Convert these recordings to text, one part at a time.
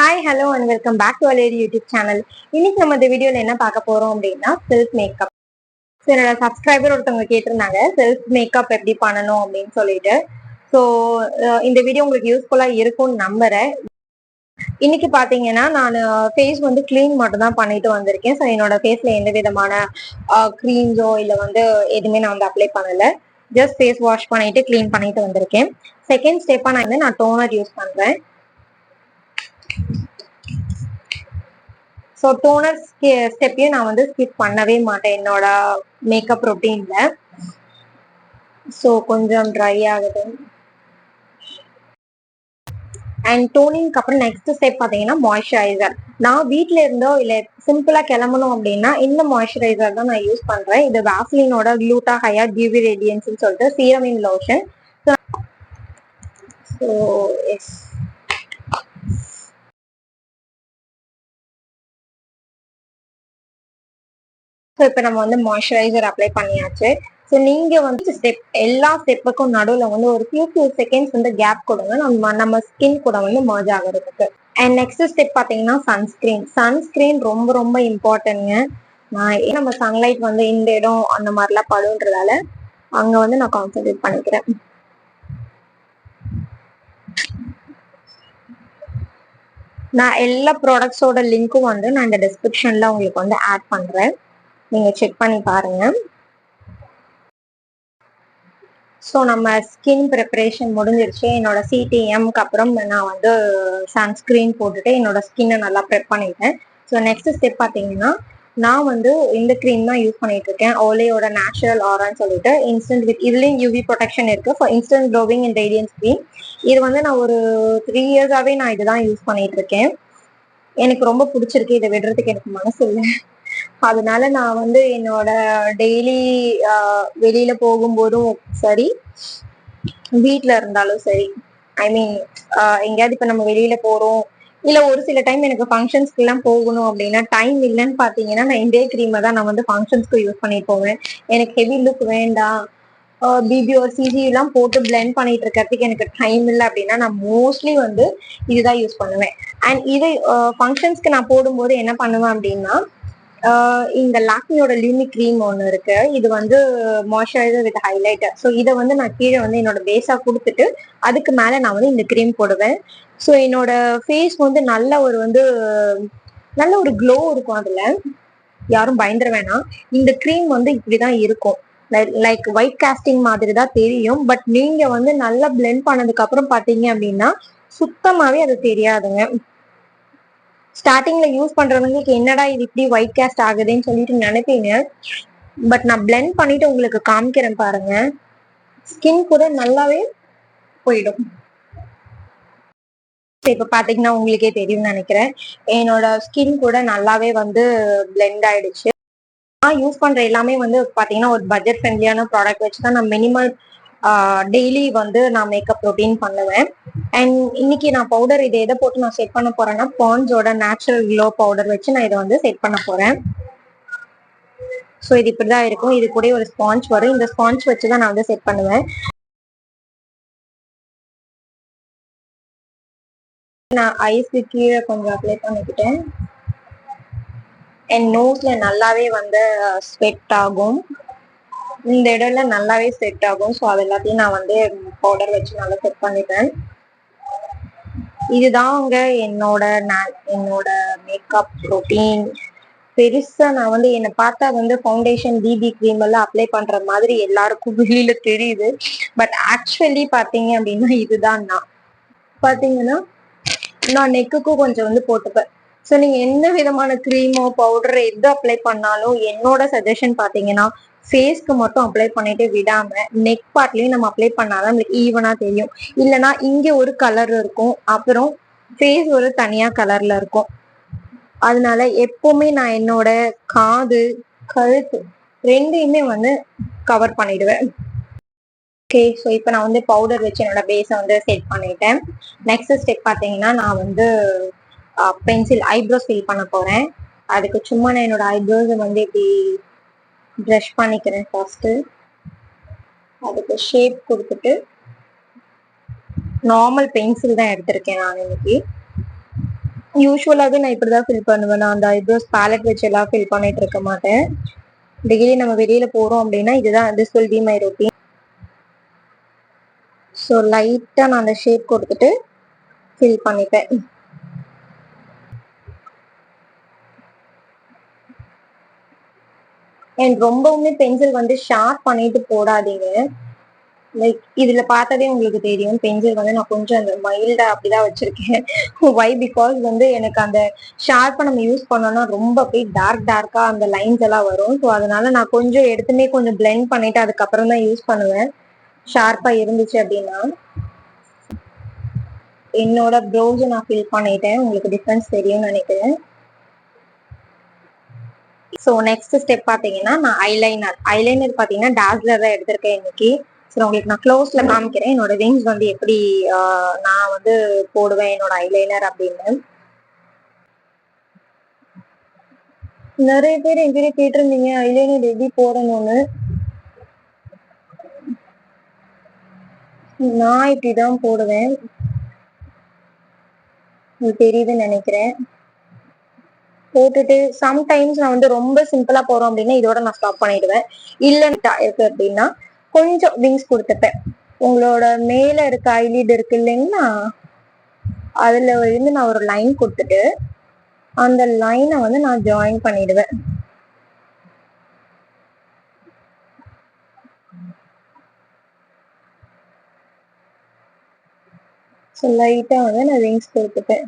Hi hello and welcome back to Aleri YouTube channel. இன்னைக்கு நம்ம இந்த வீடியோல என்ன பார்க்க போறோம் அப்படின்னா செல்ஃப் மேக்கப். ஸோ என்னோட சப்ஸ்கிரைபர் ஒருத்தவங்க கேட்டிருந்தாங்க செல்ஃப் மேக்கப் எப்படி பண்ணணும் அப்படின்னு சொல்லிட்டு. ஸோ இந்த வீடியோ உங்களுக்கு யூஸ்ஃபுல்லா இருக்கும்னு நம்புறேன். இன்னைக்கு பாத்தீங்கன்னா நான் ஃபேஸ் வந்து கிளீன் மட்டும் தான் பண்ணிட்டு வந்திருக்கேன். ஸோ என்னோட ஃபேஸ்ல எந்த விதமான க்ரீம்ஸோ இல்லை வந்து எதுவுமே நான் வந்து அப்ளை பண்ணல. ஜஸ்ட் ஃபேஸ் வாஷ் பண்ணிட்டு கிளீன் பண்ணிட்டு வந்திருக்கேன். செகண்ட் ஸ்டெப்பா நான் டோனர் யூஸ் பண்றேன். ஸோ டோனர் ஸ்டெப்பையும் நான் வந்து ஸ்கிப் பண்ணவே மாட்டேன் என்னோட மேக்கப் ரொட்டீன்ல. ஸோ கொஞ்சம் ட்ரை ஆகுது. அண்ட் டோனிங்க்கு அப்புறம் நெக்ஸ்ட் ஸ்டெப் பார்த்தீங்கன்னா மாய்ஸ்சரைசர். நான் வீட்டில இருந்தோ இல்லை சிம்பிளா கிளம்பணும் அப்படின்னா இந்த மாய்ஸ்சரைசர் தான் நான் யூஸ் பண்றேன். இது வாஸ்லினோட க்ளூட்டா ஹையர் UV ரேடியன்ஸ்னு சொல்லிட்டு சீரமின் லோஷன். ஸோ எஸ், ஸோ இப்போ நம்ம வந்து மாய்ஸ்சரைசர் அப்ளை பண்ணியாச்சு. ஸோ நீங்க வந்து எல்லா ஸ்டெப்புக்கும் நடுவில் வந்து ஒரு ஃபியூ செகண்ட்ஸ் வந்து கேப் கொடுங்க நம்ம ஸ்கின் கூட வந்து மர்ஜ் ஆகிறதுக்கு. அண்ட் நெக்ஸ்ட் ஸ்டெப் பார்த்தீங்கன்னா சன்ஸ்கிரீன் ரொம்ப ரொம்ப இம்பார்ட்டன்ட்ங்க. நம்ம சன்லைட் வந்து இந்த இடம் அந்த மாதிரிலாம் படுன்றதால அங்க வந்து நான் கான்சென்ட்ரேட் பண்ணிக்கிறேன். நான் எல்லா ப்ராடக்ட்ஸோட லிங்க்கும் வந்து நான் இந்த டிஸ்கிரிப்ஷன்ல உங்களுக்கு வந்து ஆட் பண்றேன். நீங்க செக் பண்ணி பாருங்க. ஸோ நம்ம ஸ்கின் ப்ரிப்பரேஷன் முடிஞ்சிருச்சு. என்னோட CTMக்கு அப்புறம் நான் வந்து சன்ஸ்கிரீன் போட்டுட்டு என்னோட ஸ்கின்னை நல்லா ப்ரெப் பண்ணிட்டேன். ஸோ நெக்ஸ்ட் ஸ்டெப் பார்த்தீங்கன்னா நான் வந்து இந்த க்ரீம் தான் யூஸ் பண்ணிட்டு இருக்கேன். ஓலேயோட நேச்சுரல் ஆரான்னு சொல்லிட்டு இன்ஸ்டன்ட் வித் இதுலேயும் UV ப்ரொடெக்ஷன் இருக்கு for instant glowing and radiance cream. இது வந்து நான் ஒரு 3 இயர்ஸாவே நான் இதுதான் யூஸ் பண்ணிட்டு இருக்கேன். எனக்கு ரொம்ப பிடிச்சிருக்கு. இதை விடுறதுக்கு எனக்கு மனசு இல்லை. அதனால நான் வந்து என்னோட டெய்லி வெளியில போகும்போதும் சரி, வீட்டுல இருந்தாலும் சரி, ஐ மீன் எங்கேயாவது இப்ப நம்ம வெளியில போறோம் இல்ல ஒரு சில டைம் எனக்கு ஃபங்க்ஷன்ஸ்க்கு எல்லாம் போகணும் அப்படின்னா டைம் இல்லைன்னு பாத்தீங்கன்னா நான் இதே கிரீமை தான் நான் வந்து ஃபங்க்ஷன்ஸ்க்கு யூஸ் பண்ணிட்டு போவேன். எனக்கு ஹெவி லுக் வேண்டாம், BB ஒரு CG எல்லாம் போட்டு பிளெண்ட் பண்ணிட்டு இருக்கிறதுக்கு எனக்கு டைம் இல்லை அப்படின்னா நான் மோஸ்ட்லி வந்து இதுதான் யூஸ் பண்ணுவேன். அண்ட் இது ஃபங்க்ஷன்ஸ்க்கு நான் போடும்போது என்ன பண்ணுவேன் அப்படின்னா இந்த லாக்மியோட லியூமி க்ரீம் ஒன்று இருக்கு. இது வந்து மாய்ஸ்சரைசர் வித் ஹைலைட்டர். ஸோ இதை வந்து நான் கீழே வந்து என்னோட பேஸா கொடுத்துட்டு அதுக்கு மேலே நான் வந்து இந்த க்ரீம் போடுவேன். ஸோ என்னோட ஃபேஸ் வந்து நல்ல ஒரு க்ளோ இருக்கும். அதுல யாரும் பயந்துட வேணாம். இந்த க்ரீம் வந்து இப்படிதான் இருக்கும். லைக் ஒயிட் காஸ்டிங் மாதிரி தான் தெரியும். பட் நீங்க வந்து நல்லா பிளெண்ட் பண்ணதுக்கு அப்புறம் பாத்தீங்க அப்படின்னா சுத்தமாவே அது தெரியாதுங்க. ஸ்டார்டிங்ல யூஸ் பண்றவங்களுக்கு என்னடா இது இப்படி ஒயிட் காஸ்ட் ஆகுதுன்னு சொல்லிட்டு நினைப்பீங்க. பட் நான் பிளெண்ட் பண்ணிட்டு உங்களுக்கு காமிக்கிறேன் பாருங்க. ஸ்கின் கூட நல்லாவே போயிடும். இப்ப பாத்தீங்கன்னா உங்களுக்கே தெரியும்னு நினைக்கிறேன். என்னோட ஸ்கின் கூட நல்லாவே வந்து பிளெண்ட் ஆயிடுச்சு. நான் யூஸ் பண்ற எல்லாமே வந்து பாத்தீங்கன்னா ஒரு பட்ஜெட் ஃப்ரெண்ட்லியான ப்ராடக்ட் வச்சுதான் நான் மினிமல் டெய்லி வந்து நான் மேக்கப் ரொட்டீன் பண்ணுவேன். அண்ட் இன்னைக்கு நான் பவுடர் இதை எதை போட்டு நான் செட் பண்ண போறேன்னா பாண்ட்ஸோட நேச்சுரல் க்ளோ பவுடர் வச்சு நான் இதை வந்து செட் பண்ண போறேன். ஸோ இது இப்படிதான் இருக்கும். இது கூட ஒரு ஸ்பாஞ்ச் வரும். இந்த ஸ்பாஞ்ச் வச்சுதான் நான் வந்து செட் பண்ணுவேன். நான் ஐஸ்க்கு கீழே கொஞ்சம் அப்ளை பண்ணிக்கிட்டேன். என் நோஸ்ல நல்லாவே வந்து ஸ்வெட் ஆகும். இந்த இடம்ல நல்லாவே செட் ஆகும். ஸோ அது எல்லாத்தையும் நான் வந்து பவுடர் வச்சு நல்லா செட் பண்ணிட்டேன். இதுதாங்க என்னோட மேக்கப் ரொட்டீன். பெருசா நான் வந்து என்னை பார்த்தா வந்து ஃபவுண்டேஷன் BB க்ரீம் எல்லாம் அப்ளை பண்ற மாதிரி எல்லாருக்கும் வெளியில தெரியுது. பட் ஆக்சுவலி பாத்தீங்க அப்படின்னா இதுதான் நான் பாத்தீங்கன்னா நான் நெக்குக்கும் கொஞ்சம் வந்து போட்டுப்பேன். ஸோ நீங்க எந்த விதமான க்ரீமோ பவுடர் எது அப்ளை பண்ணாலும் என்னோட சஜஷன் பாத்தீங்கன்னா ஃபேஸ்க்கு மட்டும் அப்ளை பண்ணிட்டு விடாம நெக் பார்ட்லயும் நம்ம அப்ளை பண்ணாதான் நம்மளுக்கு ஈவனா தெரியும். இல்லைன்னா இங்க ஒரு கலர் இருக்கும், அப்புறம் ஃபேஸ் ஒரு தனியா கலர்ல இருக்கும். அதனால எப்பவுமே நான் என்னோட காது கழுத்து ரெண்டையுமே வந்து கவர் பண்ணிடுவேன். ஓகே, ஸோ இப்போ நான் வந்து பவுடர் வச்சு என்னோட பேஸை வந்து செட் பண்ணிட்டேன். நெக்ஸ்ட் ஸ்டெப் பார்த்தீங்கன்னா நான் வந்து பென்சில் ஐப்ரோஸ் ஃபில் பண்ண போறேன். அதுக்கு சும்மா நான் என்னோட ஐப்ரோஸை வந்து இப்படி ப்ரஷ் பண்ணிக்கிறேன். ஃபர்ஸ்ட் அதுக்கு ஷேப் கொடுத்துட்டு , நார்மல் பென்சில் தான் எடுத்திருக்கேன் நான் இன்னைக்கு. யூஸ்வலாவே நான் இப்படிதான் ஃபில் பண்ணுவேன். நான் அந்த ஐப்ரோஸ் பேலட் வச்சு எல்லாம் ஃபில் பண்ணிட்டு இருக்க மாட்டேன். டெய்லி நம்ம வெளியில போறோம் அப்படின்னா இதுதான் this will be my routine. So லைட்டா நான் அந்த ஷேப் கொடுத்துட்டு ஃபில் பண்ணிப்பேன். அண்ட் ரொம்பவுமே பென்சில் வந்து ஷார்ப் பண்ணிட்டு போடாதீங்க. லைக் இதுல பார்த்தாவே உங்களுக்கு தெரியும் பென்சில் வந்து நான் கொஞ்சம் அந்த மைல்டா அப்படிதான் வச்சிருக்கேன். வை பிகாஸ் வந்து எனக்கு அந்த ஷார்ப்பா நம்ம யூஸ் பண்ணோம்னா ரொம்ப அப்படியே டார்க்கா அந்த லைன்ஸ் எல்லாம் வரும். ஸோ அதனால நான் கொஞ்சம் எடுத்துமே கொஞ்சம் பிளெண்ட் பண்ணிட்டு அதுக்கப்புறம் தான் யூஸ் பண்ணுவேன் ஷார்ப்பா இருந்துச்சு அப்படின்னா. என்னோட ப்ரோஸை நான் ஃபில் பண்ணிட்டேன். உங்களுக்கு டிஃபரன்ஸ் தெரியும்னு நினைக்கிறேன். ஸோ நெக்ஸ்ட் ஸ்டெப் பார்த்தீங்கன்னா நான் ஐலைனர் பார்த்தீங்கன்னா டாஸ்லர் தான் எடுத்திருக்கேன் இன்னைக்கு. சரி உங்களுக்கு நான் க்ளோஸ்ல காமிக்கிறேன் என்னோட விங்ஸ் வந்து எப்படி நான் வந்து போடுவேன் என்னோட ஐலைனர் அப்படின்னு. நிறைய பேர் என்கிட்ட கேட்டிருந்தீங்க ஐலைனர் எப்படி போடணும்னு. நான் இப்படிதான் போடுவேன். தெரியுதுன்னு நினைக்கிறேன். போட்டுட்டு சம்டைம்ஸ் நான் வந்து ரொம்ப சிம்பிளா போறோம் அப்படின்னா இதோட நான் ஸ்டாப் பண்ணிடுவேன். இல்லைன்னு இருக்கு அப்படின்னா கொஞ்சம் விங்ஸ் கொடுத்துப்பேன். உங்களோட மேல இருக்க ஐலிட் இருக்கு இல்லைங்களா, அதுல இருந்து நான் ஒரு லைன் கொடுத்துட்டு அந்த லைனை வந்து நான் ஜாயின் பண்ணிடுவேன். லைட்டா வந்து நான் விங்ஸ் கொடுத்துப்பேன்.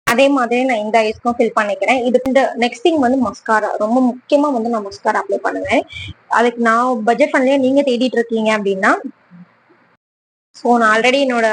அதே மாதிரி நான் இந்த ஐஸ்க்கும் ஃபில் பண்ணிக்கிறேன். இது இந்த நெக்ஸ்ட் திங் வந்து மஸ்காரா. ரொம்ப முக்கியமா வந்து நான் மஸ்காரா அப்ளை பண்ணுவேன். அதுக்கு நான் பட்ஜெட் பண்ணலையே நீங்க தேடிட்டு இருக்கீங்க அப்படின்னா, ஸோ நான் ஆல்ரெடி என்னோட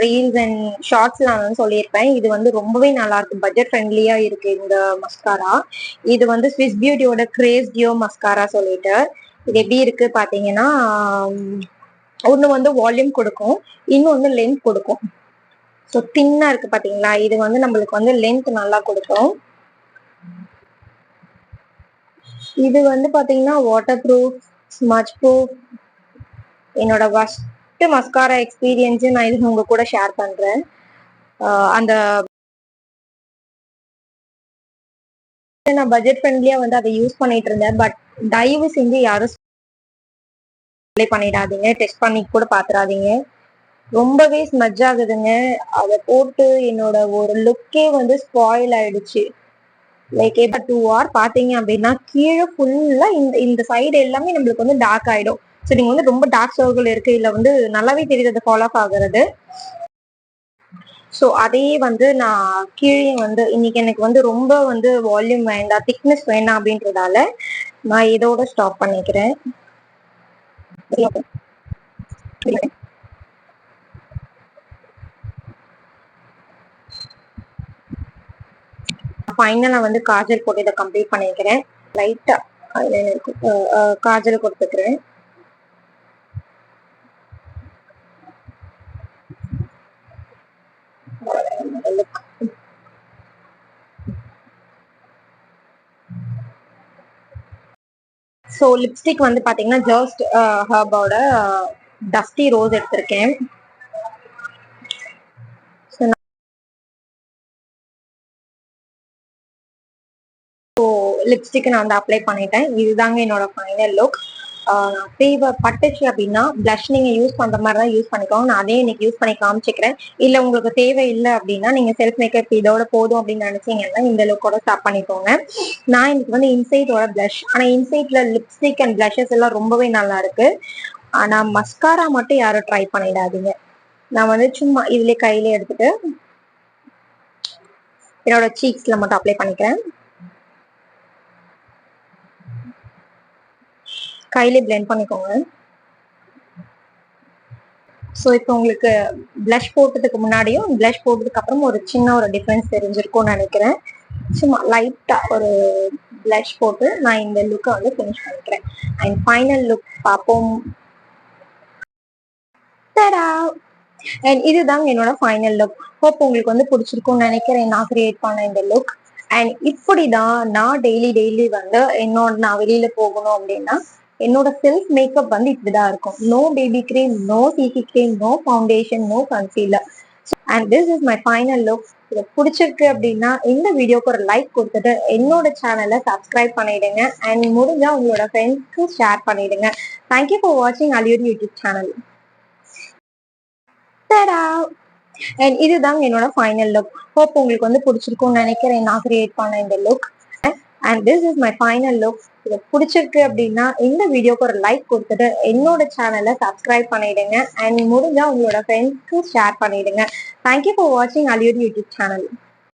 ரீல்ஸ் அண்ட் ஷார்ட்ஸ்ல நான் வந்து சொல்லியிருப்பேன். இது வந்து ரொம்பவே நல்லா இருக்கு, பட்ஜெட் ஃப்ரெண்ட்லியா இருக்கு இந்த மஸ்காரா. இது வந்து ஸ்விஸ் பியூட்டியோட கிரேஸ் டியோ மஸ்காரா சொல்லிட்டு. இது எப்படி இருக்கு பாத்தீங்கன்னா, ஒண்ணு வந்து வால்யூம் கொடுக்கும், இன்னொன்னு லென்த் கொடுக்கும். ஸோ தின்னா இருக்கு பாத்தீங்களா, இது வந்து நம்மளுக்கு வந்து லென்த் நல்லா கொடுக்கும். இது வந்து பாத்தீங்கன்னா வாட்டர் ப்ரூஃப், ஸ்மட்ச் ப்ரூஃப். என்னோட ஃபர்ஸ்ட் மஸ்காரா எக்ஸ்பீரியன்ஸ் நான் இது உங்க கூட ஷேர் பண்றேன். அந்த நான் பட்ஜெட் ஃப்ரெண்ட்லியா வந்து அதை யூஸ் பண்ணிட்டு இருந்தேன். பட் தயவு செஞ்சு யாரும் அப்ளை பண்ணிடாதீங்க, டெஸ்ட் பண்ணி கூட பாத்துறாதீங்க. ரொம்பவே ஸ்மஜ் ஆகுதுங்க. அதை போட்டு என்னோட ஒரு லுக்கே வந்து ஸ்பாயில் ஆயிடுச்சு. லைக் எப்ப 2 hour பாத்தீங்க அப்படின்னா கீழே ஃபுல்லா இந்த சைடு எல்லாமே நம்மளுக்கு வந்து டார்க் ஆயிடும். ஸோ நீங்க வந்து ரொம்ப டார்க் சர்க்கிள் இருக்கு இல்ல வந்து நல்லாவே தெரியுது அது ஃபாலோ ஆகுறது. ஸோ அதையே வந்து நான் கீழே வந்து இன்னைக்கு எனக்கு வந்து ரொம்ப வந்து வால்யூம் வேண்டாம், திக்னஸ் வேண்டாம் அப்படின்றதால நான் இதோட ஸ்டாப் பண்ணிக்கிறேன். ஃபைனலா வந்து காஜல் போட்டு இதை கம்ப்ளீட் பண்ணிக்கிறேன். லைட்டா காஜல் கொடுத்துக்கிறேன். ஸோ லிப்ஸ்டிக் வந்து பாத்தீங்கன்னா ஜஸ்ட் ஹர்போட டஸ்டி ரோஸ் எடுத்திருக்கேன். லிப்ஸ்டிக் நான் வந்து அப்ளை பண்ணிட்டேன். இதுதாங்க என்னோட ஃபைனல் லுக். தேவைப்பட்டுச்சு அப்படின்னா பிளஷ் நீங்க யூஸ் பண்ற மாதிரி தான் யூஸ் பண்ணிக்கோங்க. நான் அதே இன்னைக்கு யூஸ் பண்ணி காமிச்சிக்கிறேன். இல்ல உங்களுக்கு தேவை இல்லை அப்படின்னா நீங்க செல்ஃப் மேக்கப் இதோட போதும் அப்படின்னு நினைச்சீங்கன்னா இந்த லுக்கோட ஸ்டாப் பண்ணிக்கோங்க. நான் இன்னைக்கு வந்து இன்சைட்டோட பிளஷ், ஆனா இன்சைட்ல லிப்ஸ்டிக் அண்ட் பிளஷஸ் எல்லாம் ரொம்பவே நல்லா இருக்கு. ஆனா மஸ்காரா மட்டும் யாரும் ட்ரை பண்ணிடாதீங்க. நான் வந்து சும்மா இதுலயே கையில எடுத்துட்டு என்னோட சீக்ஸ்ல மட்டும் அப்ளை பண்ணிக்கிறேன். கையிலே பிளெண்ட் பண்ணிக்கோங்க. ஸோ இப்போ உங்களுக்கு பிளஷ் போட்டதுக்கு முன்னாடியும் பிளஷ் போட்டதுக்கு அப்புறம் ஒரு சின்ன ஒரு டிஃபரன்ஸ் தெரிஞ்சிருக்கும்னு நினைக்கிறேன். சும்மா லைட்டா ஒரு பிளஷ் போட்டு நான் இந்த லுக்கை வந்து ஃபினிஷ் பண்ணிக்கிறேன். அண்ட் ஃபைனல் லுக் பார்ப்போம். அண்ட் இதுதாங்க என்னோட ஃபைனல் லுக். ஹோப் உங்களுக்கு வந்து பிடிச்சிருக்கும்னு நினைக்கிறேன் நான் கிரியேட் பண்ண இந்த லுக். அண்ட் இப்படிதான் நான் டெய்லி வந்து நான் வெளியில போகணும் அப்படின்னா என்னோட செல்ஃப் மேக்கப் வந்து இப்படிதான் இருக்கும். No baby cream, no CC cream, no foundation, no concealer. And this is my final look. இது பிடிச்சிருக்கு அப்படின்னா இந்த வீடியோக்கு ஒரு லைக் கொடுத்துட்டு என்னோட சேனலை சப்ஸ்கிரைப் பண்ணிடுங்க அண்ட் முடிஞ்சா உங்களோட ஃப்ரெண்ட்ஸ்க்கு ஷேர் பண்ணிடுங்க. தேங்க்யூ ஃபார் வாட்சிங் அலியூர் யூடியூப் சேனல். அண்ட் இதுதாங்க என்னோட ஃபைனல் லுக். ஹோப் உங்களுக்கு வந்து பிடிச்சிருக்கும்னு நினைக்கிறேன் நான் கிரியேட் பண்ண இந்த look. And this is my final look. இது பிடிச்சிருக்கு அப்படின்னா இந்த வீடியோக்கு ஒரு லைக் கொடுத்துட்டு என்னோட சேனலை சப்ஸ்கிரைப் பண்ணிடுங்க அண்ட் முடிஞ்சா உங்களோட ஃப்ரெண்ட்ஸ்க்கு ஷேர் பண்ணிடுங்க. தேங்க்யூ ஃபார் வாட்சிங் அலியூர் யூடியூப் சேனல்.